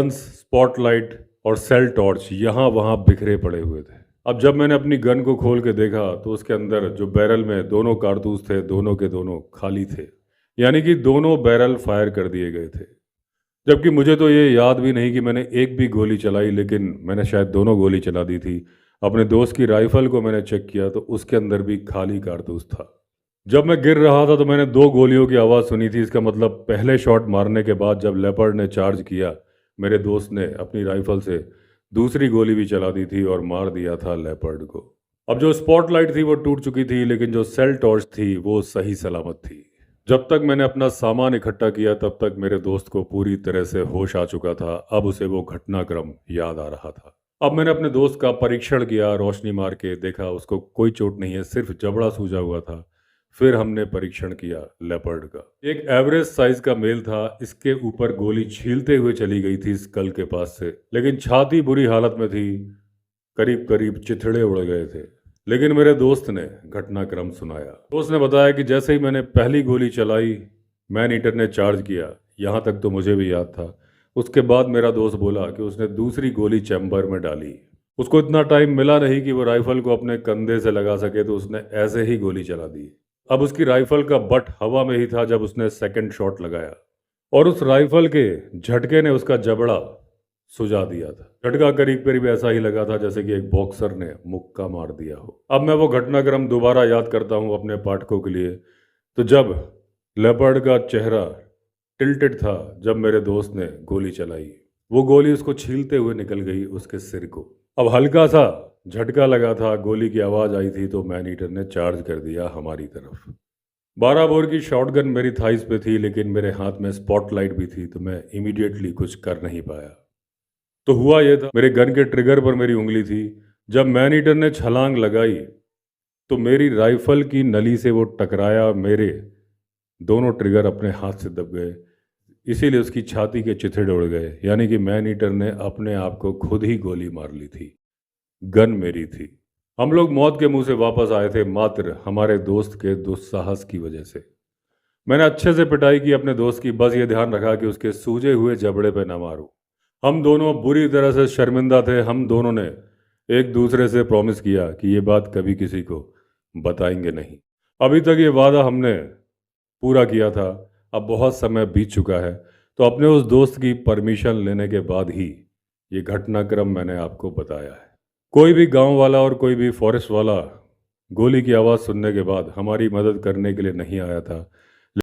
Guns, spotlight और cell torch यहाँ वहाँ बिखरे पड़े हुए थे। अब जब मैंने अपनी गन को खोल के देखा तो उसके अंदर जो बैरल में दोनों कारतूस थे, दोनों के दोनों खाली थे। यानी कि दोनों बैरल फायर कर दिए गए थे। जबकि मुझे तो ये याद भी नहीं कि मैंने एक भी गोली चलाई, लेकिन मैंने शायद दोनों गोली चला दी थी। अपने दोस्त की राइफल को मैंने चेक किया तो उसके अंदर भी खाली कारतूस था। जब मैं गिर रहा था तो मैंने दो गोलियों की आवाज़ सुनी थी। इसका मतलब पहले शॉट मारने के बाद जब लेपर्ड ने चार्ज किया, मेरे दोस्त ने अपनी राइफल से दूसरी गोली भी चला दी थी और मार दिया था लेपर्ड को। अब जो स्पॉटलाइट थी वो टूट चुकी थी, लेकिन जो सेल टॉर्च थी वो सही सलामत थी। जब तक मैंने अपना सामान इकट्ठा किया तब तक मेरे दोस्त को पूरी तरह से होश आ चुका था। अब उसे वो घटनाक्रम याद आ रहा था। अब मैंने अपने दोस्त का परीक्षण किया, रोशनी मार के देखा उसको कोई चोट नहीं है, सिर्फ जबड़ा सूजा हुआ था। फिर हमने परीक्षण किया लेपर्ड का। एक एवरेज साइज का मेल था। इसके ऊपर गोली छीलते हुए चली गई थी स्कल के पास से, लेकिन छाती बुरी हालत में थी। करीब करीब चिथड़े उड़ गए थे। लेकिन मेरे दोस्त ने घटनाक्रम सुनाया। दोस्त ने बताया कि जैसे ही मैंने पहली गोली चलाई, मैन ईटर ने चार्ज किया। यहाँ तक तो मुझे भी याद था। उसके बाद मेरा दोस्त बोला कि उसने दूसरी गोली चैम्बर में डाली। उसको इतना टाइम मिला नहीं कि वो राइफल को अपने कंधे से लगा सके, तो उसने ऐसे ही गोली चला दी। अब उसकी राइफल का बट हवा में ही था जब उसने सेकंड शॉट लगाया, और उस राइफल के झटके ने उसका जबड़ा सुझा दिया था। झटका करीब करीब ऐसा ही लगा था जैसे कि एक बॉक्सर ने मुक्का मार दिया हो। अब मैं वो घटनाक्रम दोबारा याद करता हूँ अपने पाठकों के लिए। तो जब लेपर्ड का चेहरा टिल्टेड था, जब मेरे दोस्त ने गोली चलाई, वो गोली उसको छीलते हुए निकल गई उसके सिर को। अब हल्का सा झटका लगा था, गोली की आवाज़ आई थी, तो मैन ईटर ने चार्ज कर दिया हमारी तरफ। 12 बोर की शॉटगन मेरी थाइस पे थी, लेकिन मेरे हाथ में स्पॉटलाइट भी थी, तो मैं इमीडिएटली कुछ कर नहीं पाया। तो हुआ ये था, मेरे गन के ट्रिगर पर मेरी उंगली थी। जब मैन ईटर ने छलांग लगाई तो मेरी राइफल की नली से वो टकराया, मेरे दोनों ट्रिगर अपने हाथ से दब गए। इसीलिए उसकी छाती के चिथड़े उड़ गए। यानी कि मैन ईटर ने अपने आप को खुद ही गोली मार ली थी। गन मेरी थी। हम लोग मौत के मुंह से वापस आए थे मात्र हमारे दोस्त के दुस्साहस की वजह से। मैंने अच्छे से पिटाई की अपने दोस्त की, बस ये ध्यान रखा कि उसके सूजे हुए जबड़े पे न मारूं। हम दोनों बुरी तरह से शर्मिंदा थे। हम दोनों ने एक दूसरे से प्रॉमिस किया कि ये बात कभी किसी को बताएंगे नहीं। अभी तक ये वादा हमने पूरा किया था। अब बहुत समय बीत चुका है, तो अपने उस दोस्त की परमिशन लेने के बाद ही ये घटनाक्रम मैंने आपको बताया है। कोई भी गांव वाला और कोई भी फॉरेस्ट वाला गोली की आवाज़ सुनने के बाद हमारी मदद करने के लिए नहीं आया था।